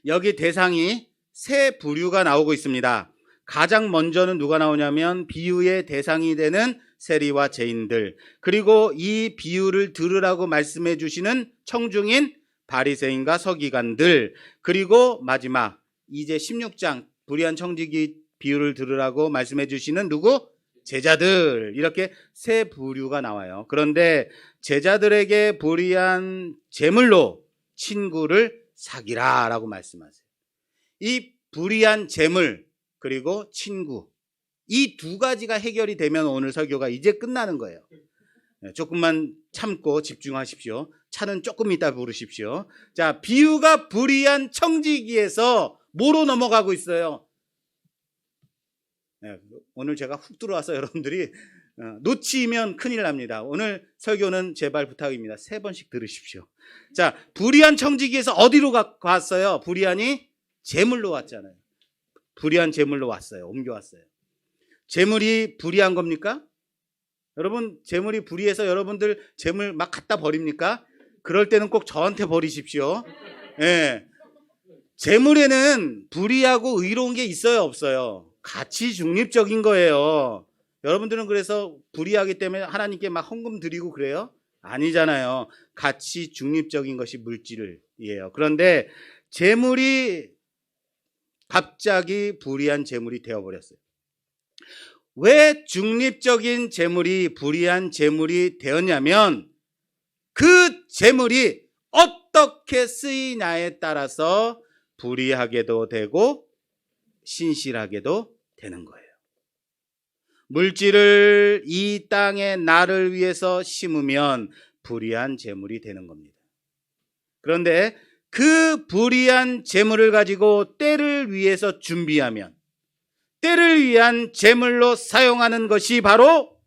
여기 대상이 세 부류가 나오고 있습니다. 가장 먼저는 누가 나오냐면 비유의 대상이 되는 세리와 죄인들, 그리고 이 비유를 들으라고 말씀해 주시는 청중인 바리새인과 서기관들, 그리고 마지막 이제 16장 불의한 청지기 비유를 들으라고 말씀해 주시는 누구? 제자들. 이렇게 세 부류가 나와요. 그런데 제자들에게 불의한 재물로 친구를 사귀라 라고 말씀하세요. 이 불의한 재물 그리고 친구, 이 두 가지가 해결이 되면 오늘 설교가 이제 끝나는 거예요. 조금만 참고 집중하십시오. 차는 조금 이따 부르십시오. 자, 비유가 불의한 청지기에서 뭐로 넘어가고 있어요? 오늘 제가 훅 들어와서 여러분들이 놓치면 큰일 납니다. 오늘 설교는 제발 부탁입니다. 3번씩 들으십시오. 자, 불의한 청지기에서 어디로 갔어요? 불의한이 재물로 왔잖아요. 불의한 재물로 왔어요. 옮겨왔어요. 재물이 불의한 겁니까? 여러분, 재물이 불의해서 여러분들 재물 막 갖다 버립니까? 그럴 때는 꼭 저한테 버리십시오. 예. 재물에는 불의하고 의로운 게 있어요, 없어요? 가치 중립적인 거예요. 여러분들은 그래서 불의하기 때문에 하나님께 막 헌금 드리고 그래요? 아니잖아요. 가치 중립적인 것이 물질이에요. 그런데 재물이 갑자기 불의한 재물이 되어버렸어요. 왜 중립적인 재물이 불의한 재물이 되었냐면 그 재물이 어떻게 쓰이냐에 따라서 불의하게도 되고 신실하게도 되는 거예요. 물질을 이 땅에 나를 위해서 심으면 불의한 재물이 되는 겁니다. 그런데 그 불의한 재물을 가지고 때를 위해서 준비하면 때를 위한 재물로 사용하는 것이 바로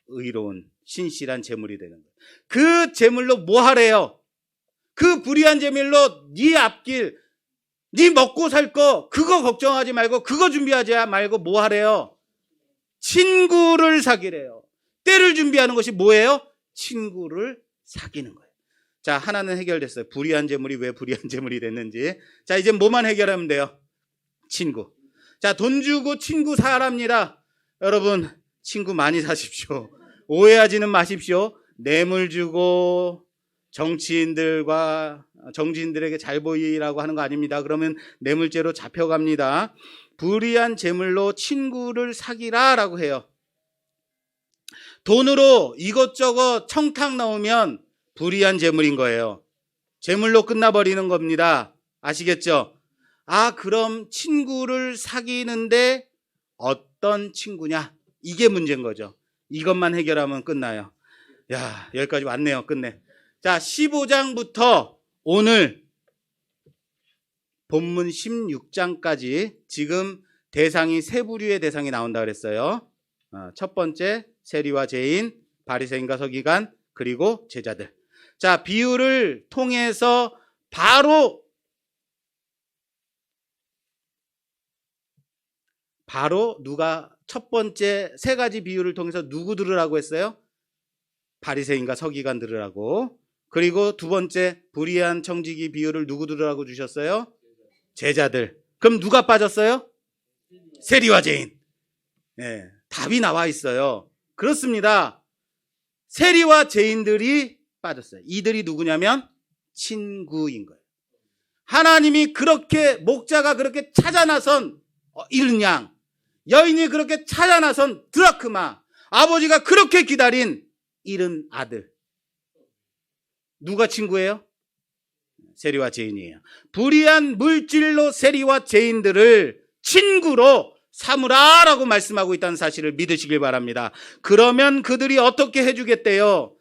의로운 신실한 재물이 되는 거예요. 그 재물로 뭐 하래요? 그 불의한 재물로 네 앞길, 네 먹고 살 거 그거 걱정하지 말고 그거 준비하지 말고 뭐 하래요? 친구를 사귀래요. 때를 준비하는 것이 뭐예요? 친구를 사귀는 거예요. 자, 하나는 해결됐어요. 불의한 재물이 왜 불의한 재물이 됐는지. 자, 이제 뭐만 해결하면 돼요? 친구. 자, 돈 주고 친구 사랍니다. 여러분, 친구 많이 사십시오. 오해하지는 마십시오. 뇌물 주고 정치인들에게 잘 보이라고 하는 거 아닙니다. 그러면 뇌물죄로 잡혀갑니다. 불의한 재물로 친구를 사귀라라고 해요. 돈으로 이것저것 청탁 넣으면 불의한 재물인 거예요. 재물로 끝나버리는 겁니다. 아시겠죠? 아, 그럼 친구를 사귀는데 어떤 친구냐? 이게 문제인 거죠. 이것만 해결하면 끝나요. 야, 여기까지 왔네요. 끝내. 자, 15장부터 오늘 본문 16장까지 지금 대상이 세 부류의 대상이 나온다 그랬어요. 첫 번째 세리와 죄인, 바리새인과 서기관, 그리고 제자들. 자, 비유를 통해서 바로 누가 첫 번째 세 가지 비유를 통해서 누구 들으라고 했어요? 바리새인과 서기관 들으라고. 그리고 두 번째 불의한 청지기 비유를 누구 들으라고 주셨어요? 제자들. 그럼 누가 빠졌어요? 세리와 죄인. 네, 답이 나와 있어요. 그렇습니다. 세리와 죄인들이 빠졌어요. 이들이 누구냐면 친구인 거예요. 하나님이 그렇게 목자가 그렇게 찾아 나선 잃은 양, 여인이 그렇게 찾아 나선 드라크마, 아버지가 그렇게 기다린 잃은 아들. 누가 친구예요? 세리와 죄인이에요. 불의한 물질로 세리와 죄인들을 친구로 삼으라라고 말씀하고 있다는 사실을 믿으시길 바랍니다. 그러면 그들이 어떻게 해주겠대요?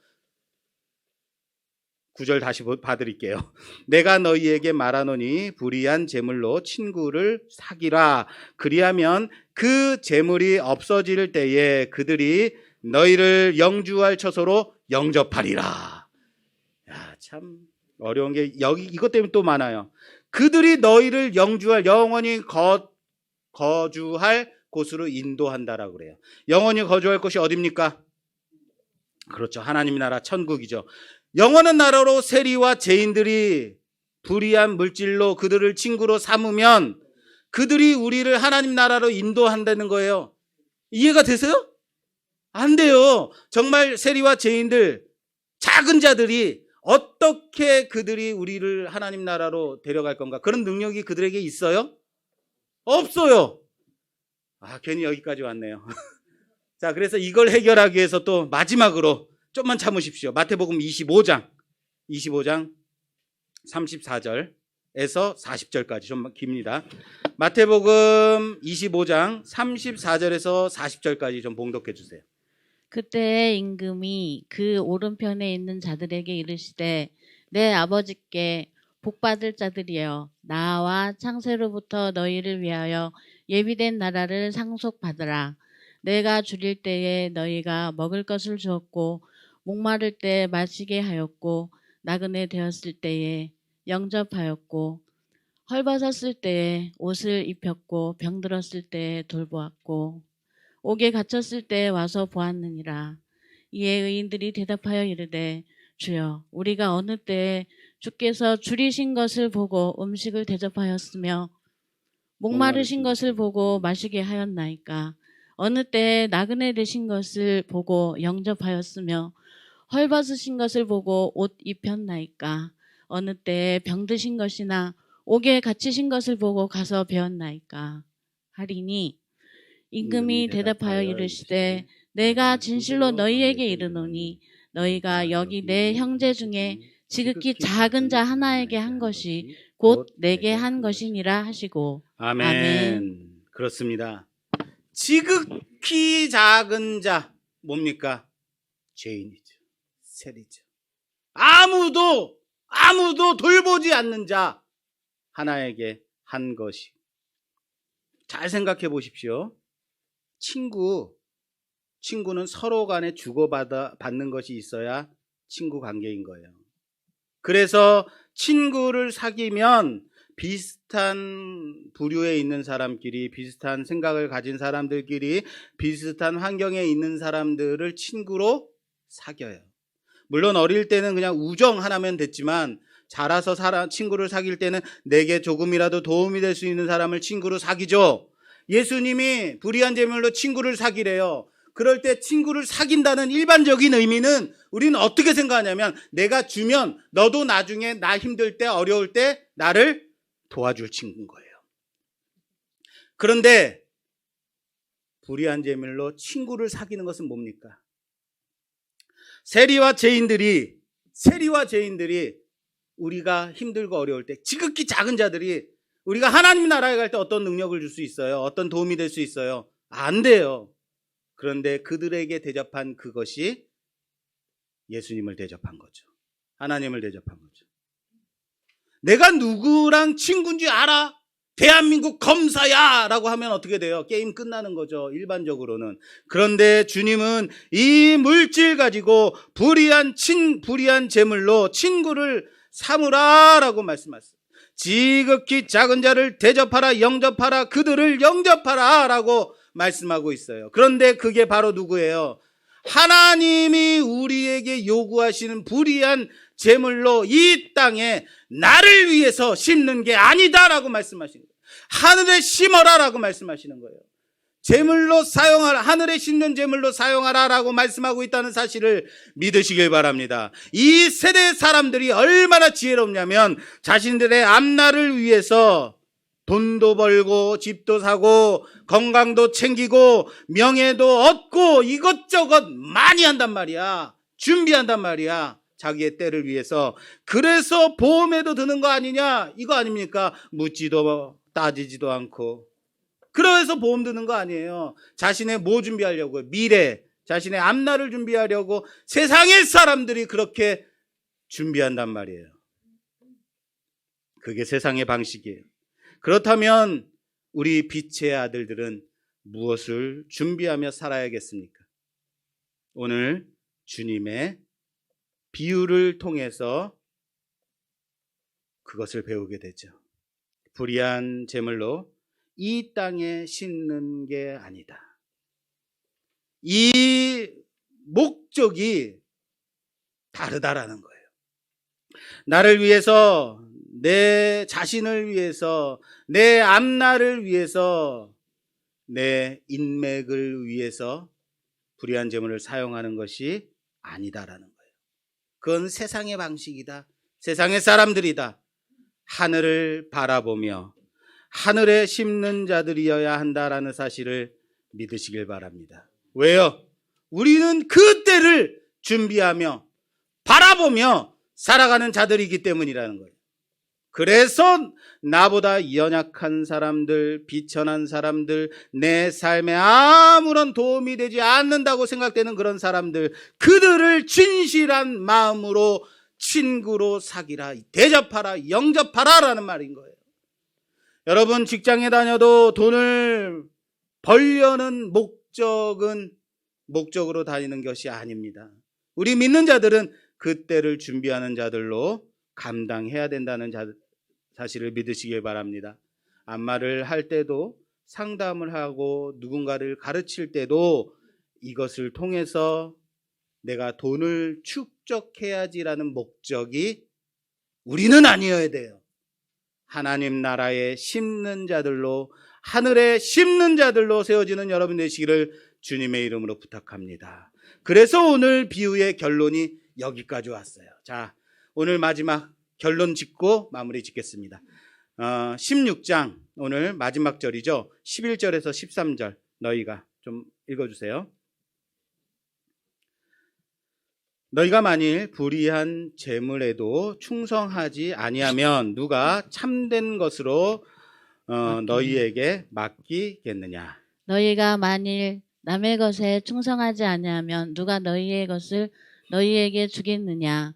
9절 다시 봐드릴게요. 내가 너희에게 말하노니 불의한 재물로 친구를 사귀라. 그리하면 그 재물이 없어질 때에 그들이 너희를 영주할 처소로 영접하리라. 야, 참 어려운 게 여기 이것 때문에 또 많아요. 그들이 너희를 영원히 거주할 곳으로 인도한다라고 그래요. 영원히 거주할 곳이 어디입니까? 그렇죠. 하나님 나라 천국이죠. 영원한 나라로 세리와 죄인들이 불의한 물질로 그들을 친구로 삼으면 그들이 우리를 하나님 나라로 인도한다는 거예요. 이해가 되세요? 안 돼요. 정말 세리와 죄인들, 작은 자들이 어떻게 그들이 우리를 하나님 나라로 데려갈 건가? 그런 능력이 그들에게 있어요? 없어요. 아, 괜히 여기까지 왔네요. 자, 그래서 이걸 해결하기 위해서 또 마지막으로 좀만 참으십시오. 마태복음 25장 34절에서 40절까지 좀 깁니다. 마태복음 25장 34절에서 40절까지 좀 봉독해 주세요.
그때 임금이 그 오른편에 있는 자들에게 이르시되 내 아버지께 복받을 자들이여 나와 창세로부터 너희를 위하여 예비된 나라를 상속받으라. 내가 줄일 때에 너희가 먹을 것을 주었고 목마를 때 마시게 하였고 나그네 되었을 때에 영접하였고 헐벗었을 때에 옷을 입혔고 병들었을 때에 돌보았고 옥에 갇혔을 때에 와서 보았느니라. 이에 의인들이 대답하여 이르되 주여 우리가 어느 때에 주께서 줄이신 것을 보고 음식을 대접하였으며 목마르신 것을 보고 마시게 하였나이까? 어느 때에 나그네 되신 것을 보고 영접하였으며 헐벗으신 것을 보고 옷 입혔나이까? 어느 때에 병드신 것이나 옥에 갇히신 것을 보고 가서 배웠나이까? 하리니 임금이 대답하여 이르시되 내가 진실로 너희에게 이르노니 너희가 여기 내 형제 중에 지극히 작은 자 하나에게 한 것이 곧 내게 한 것이니라 하시고
아멘.
아멘.
그렇습니다. 지극히 작은 자 뭡니까? 죄인이죠. 세리죠. 아무도 돌보지 않는 자 하나에게 한 것이. 잘 생각해 보십시오. 친구는 서로 간에 주고받는 것이 있어야 친구 관계인 거예요. 그래서 친구를 사귀면 비슷한 부류에 있는 사람끼리, 비슷한 생각을 가진 사람들끼리, 비슷한 환경에 있는 사람들을 친구로 사귀어요. 물론 어릴 때는 그냥 우정 하나면 됐지만 자라서 친구를 사귈 때는 내게 조금이라도 도움이 될 수 있는 사람을 친구로 사귀죠. 예수님이 불의한 제물로 친구를 사귀래요. 그럴 때 친구를 사귄다는 일반적인 의미는 우리는 어떻게 생각하냐면 내가 주면 너도 나중에 나 힘들 때 어려울 때 나를 도와줄 친구인 거예요. 그런데 불의한 제물로 친구를 사귀는 것은 뭡니까? 세리와 죄인들이 우리가 힘들고 어려울 때 지극히 작은 자들이 우리가 하나님 나라에 갈 때 어떤 능력을 줄 수 있어요? 어떤 도움이 될 수 있어요? 안 돼요. 그런데 그들에게 대접한 그것이 예수님을 대접한 거죠. 하나님을 대접한 거죠. 내가 누구랑 친구인지 알아? 대한민국 검사야! 라고 하면 어떻게 돼요? 게임 끝나는 거죠. 일반적으로는. 그런데 주님은 이 물질 가지고 불의한 제물로 친구를 삼으라 라고 말씀하셨어요. 지극히 작은 자를 대접하라, 영접하라, 그들을 영접하라 라고 말씀하고 있어요. 그런데 그게 바로 누구예요? 하나님이 우리에게 요구하시는 불의한 제물로 이 땅에 나를 위해서 심는 게 아니다라고 말씀하시는 거예요. 하늘에 심어라라고 말씀하시는 거예요. 제물로 사용하라, 하늘에 심는 제물로 사용하라라고 말씀하고 있다는 사실을 믿으시길 바랍니다. 이 세대 사람들이 얼마나 지혜롭냐면 자신들의 앞날을 위해서 돈도 벌고 집도 사고 건강도 챙기고 명예도 얻고 이것저것 많이 한단 말이야. 준비한단 말이야. 자기의 때를 위해서. 그래서 보험에도 드는 거 아니냐? 이거 아닙니까? 묻지도 따지지도 않고. 그래서 보험 드는 거 아니에요. 자신의 뭐 준비하려고요? 미래, 자신의 앞날을 준비하려고 세상의 사람들이 그렇게 준비한단 말이에요. 그게 세상의 방식이에요. 그렇다면 우리 빛의 아들들은 무엇을 준비하며 살아야겠습니까? 오늘 주님의 비유를 통해서 그것을 배우게 되죠. 불의한 제물로 이 땅에 심는 게 아니다. 이 목적이 다르다라는 거예요. 나를 위해서, 내 자신을 위해서, 내 앞날을 위해서, 내 인맥을 위해서 불의한 제물을 사용하는 것이 아니다라는 거예요. 그건 세상의 방식이다. 세상의 사람들이다. 하늘을 바라보며 하늘에 심는 자들이어야 한다라는 사실을 믿으시길 바랍니다. 왜요? 우리는 그 때를 준비하며 바라보며 살아가는 자들이기 때문이라는 거예요. 그래서 나보다 연약한 사람들, 비천한 사람들, 내 삶에 아무런 도움이 되지 않는다고 생각되는 그런 사람들, 그들을 진실한 마음으로 친구로 사귀라, 대접하라, 영접하라라는 말인 거예요. 여러분 직장에 다녀도 돈을 벌려는 목적으로 다니는 것이 아닙니다. 우리 믿는 자들은 그 때를 준비하는 자들로 감당해야 된다는 사실을 믿으시길 바랍니다. 안마를 할 때도, 상담을 하고 누군가를 가르칠 때도 이것을 통해서 내가 돈을 축적해야지라는 목적이 우리는 아니어야 돼요. 하나님 나라에 심는 자들로, 하늘에 심는 자들로 세워지는 여러분 되시기를 주님의 이름으로 부탁합니다. 그래서 오늘 비유의 결론이 여기까지 왔어요. 자, 오늘 마지막 결론 짓고 마무리 짓겠습니다. 16장 오늘 마지막 절이죠. 11절에서 13절 너희가 좀 읽어주세요. 너희가 만일 불의한 재물에도 충성하지 아니하면 누가 참된 것으로 너희에게 맡기겠느냐.
너희가 만일 남의 것에 충성하지 아니하면 누가 너희의 것을 너희에게 주겠느냐.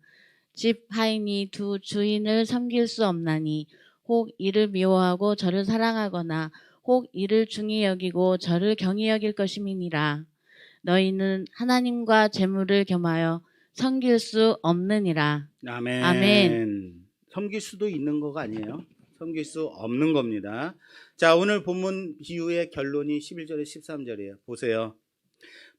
집 하인이 두 주인을 섬길 수 없나니 혹 이를 미워하고 저를 사랑하거나 혹 이를 중히 여기고 저를 경히 여길 것임이니라. 너희는 하나님과 재물을 겸하여 섬길 수 없느니라.
아멘.
아멘.
섬길 수도 있는 거가 아니에요. 섬길 수 없는 겁니다. 자, 오늘 본문 비유의 결론이 11절에 13절이에요. 보세요.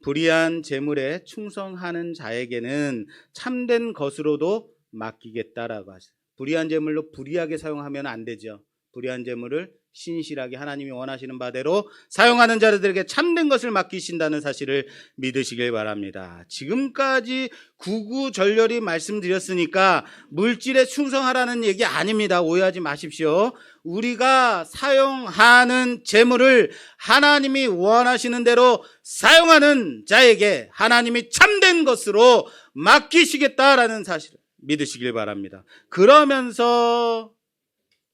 불의한 재물에 충성하는 자에게는 참된 것으로도 맡기겠다라고 하시죠. 불의한 재물로 불의하게 사용하면 안 되죠. 불의한 재물을 신실하게 하나님이 원하시는 바대로 사용하는 자들에게 참된 것을 맡기신다는 사실을 믿으시길 바랍니다. 지금까지 구구절절히 말씀드렸으니까 물질에 충성하라는 얘기 아닙니다. 오해하지 마십시오. 우리가 사용하는 재물을 하나님이 원하시는 대로 사용하는 자에게 하나님이 참된 것으로 맡기시겠다라는 사실을 믿으시길 바랍니다. 그러면서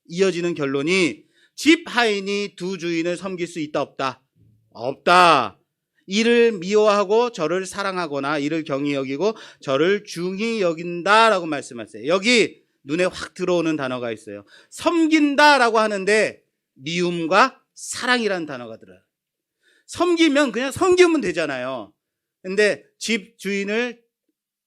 이어지는 결론이 집 하인이 두 주인을 섬길 수 있다 없다? 없다. 이를 미워하고 저를 사랑하거나 이를 경히 여기고 저를 중히 여긴다라고 말씀하세요. 여기 눈에 확 들어오는 단어가 있어요. 섬긴다라고 하는데 미움과 사랑이라는 단어가 들어요. 섬기면 그냥 섬기면 되잖아요. 근데 집 주인을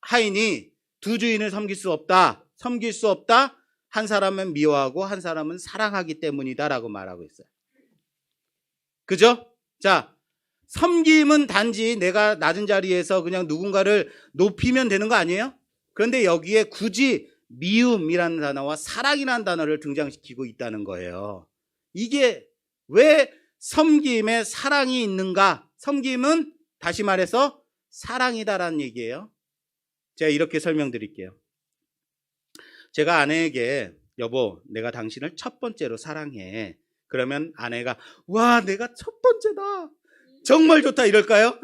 하인이 두 주인을 섬길 수 없다. 섬길 수 없다. 한 사람은 미워하고 한 사람은 사랑하기 때문이다라고 말하고 있어요. 그죠? 자, 섬김은 단지 내가 낮은 자리에서 그냥 누군가를 높이면 되는 거 아니에요? 그런데 여기에 굳이 미움이라는 단어와 사랑이라는 단어를 등장시키고 있다는 거예요. 이게 왜 섬김에 사랑이 있는가? 섬김은 다시 말해서 사랑이다라는 얘기예요. 제가 이렇게 설명드릴게요. 제가 아내에게 여보, 내가 당신을 첫 번째로 사랑해. 그러면 아내가 와, 내가 첫 번째다. 정말 좋다 이럴까요?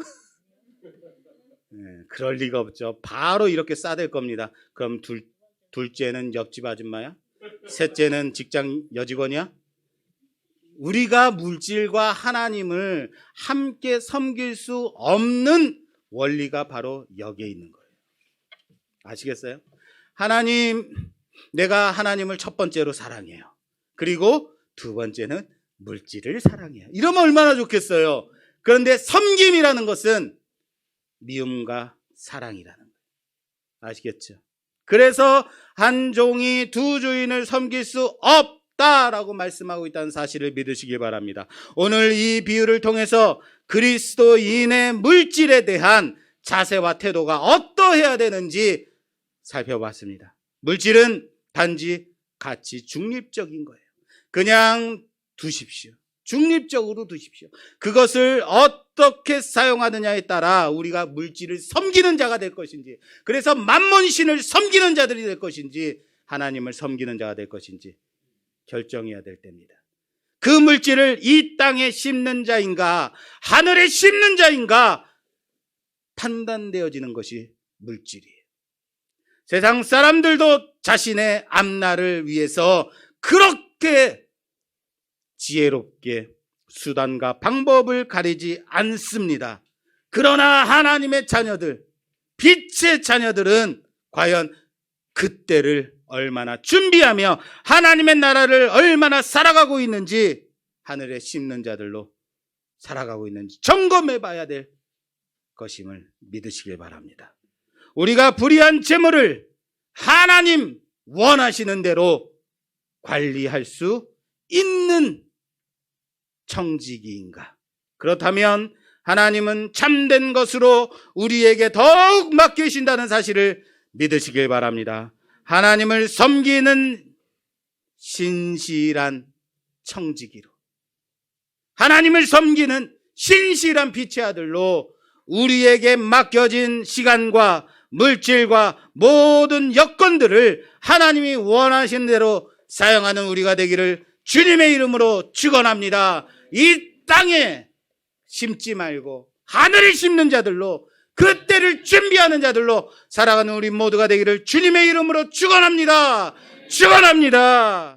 네, 그럴 리가 없죠. 바로 이렇게 싸댈 겁니다. 그럼 둘째는 옆집 아줌마야? 셋째는 직장 여직원이야? 우리가 물질과 하나님을 함께 섬길 수 없는 원리가 바로 여기에 있는 거예요. 아시겠어요? 하나님, 내가 하나님을 첫 번째로 사랑해요. 그리고 두 번째는 물질을 사랑해요. 이러면 얼마나 좋겠어요. 그런데 섬김이라는 것은 미움과 사랑이라는 거예요. 아시겠죠? 그래서 한 종이 두 주인을 섬길 수 없다라고 말씀하고 있다는 사실을 믿으시기 바랍니다. 오늘 이 비유를 통해서 그리스도인의 물질에 대한 자세와 태도가 어떠해야 되는지 살펴봤습니다. 물질은 단지 가치 중립적인 거예요. 그냥 두십시오. 중립적으로 두십시오. 그것을 어떻게 사용하느냐에 따라 우리가 물질을 섬기는 자가 될 것인지, 그래서 만몬신을 섬기는 자들이 될 것인지, 하나님을 섬기는 자가 될 것인지 결정해야 될 때입니다. 그 물질을 이 땅에 심는 자인가 하늘에 심는 자인가 판단되어지는 것이 물질이에요. 세상 사람들도 자신의 앞날을 위해서 그렇게 지혜롭게 수단과 방법을 가리지 않습니다. 그러나 하나님의 자녀들, 빛의 자녀들은 과연 그때를 얼마나 준비하며 하나님의 나라를 얼마나 살아가고 있는지 하늘에 심는 자들로 살아가고 있는지 점검해 봐야 될 것임을 믿으시길 바랍니다. 우리가 불의한 재물을 하나님 원하시는 대로 관리할 수 있는 청지기인가? 그렇다면 하나님은 참된 것으로 우리에게 더욱 맡기신다는 사실을 믿으시길 바랍니다. 하나님을 섬기는 신실한 청지기로, 하나님을 섬기는 신실한 빛의 아들로 우리에게 맡겨진 시간과 물질과 모든 여건들을 하나님이 원하신 대로 사용하는 우리가 되기를 주님의 이름으로 축원합니다. 이 땅에 심지 말고 하늘을 심는 자들로, 그 때를 준비하는 자들로 살아가는 우리 모두가 되기를 주님의 이름으로 축원합니다. 축원합니다.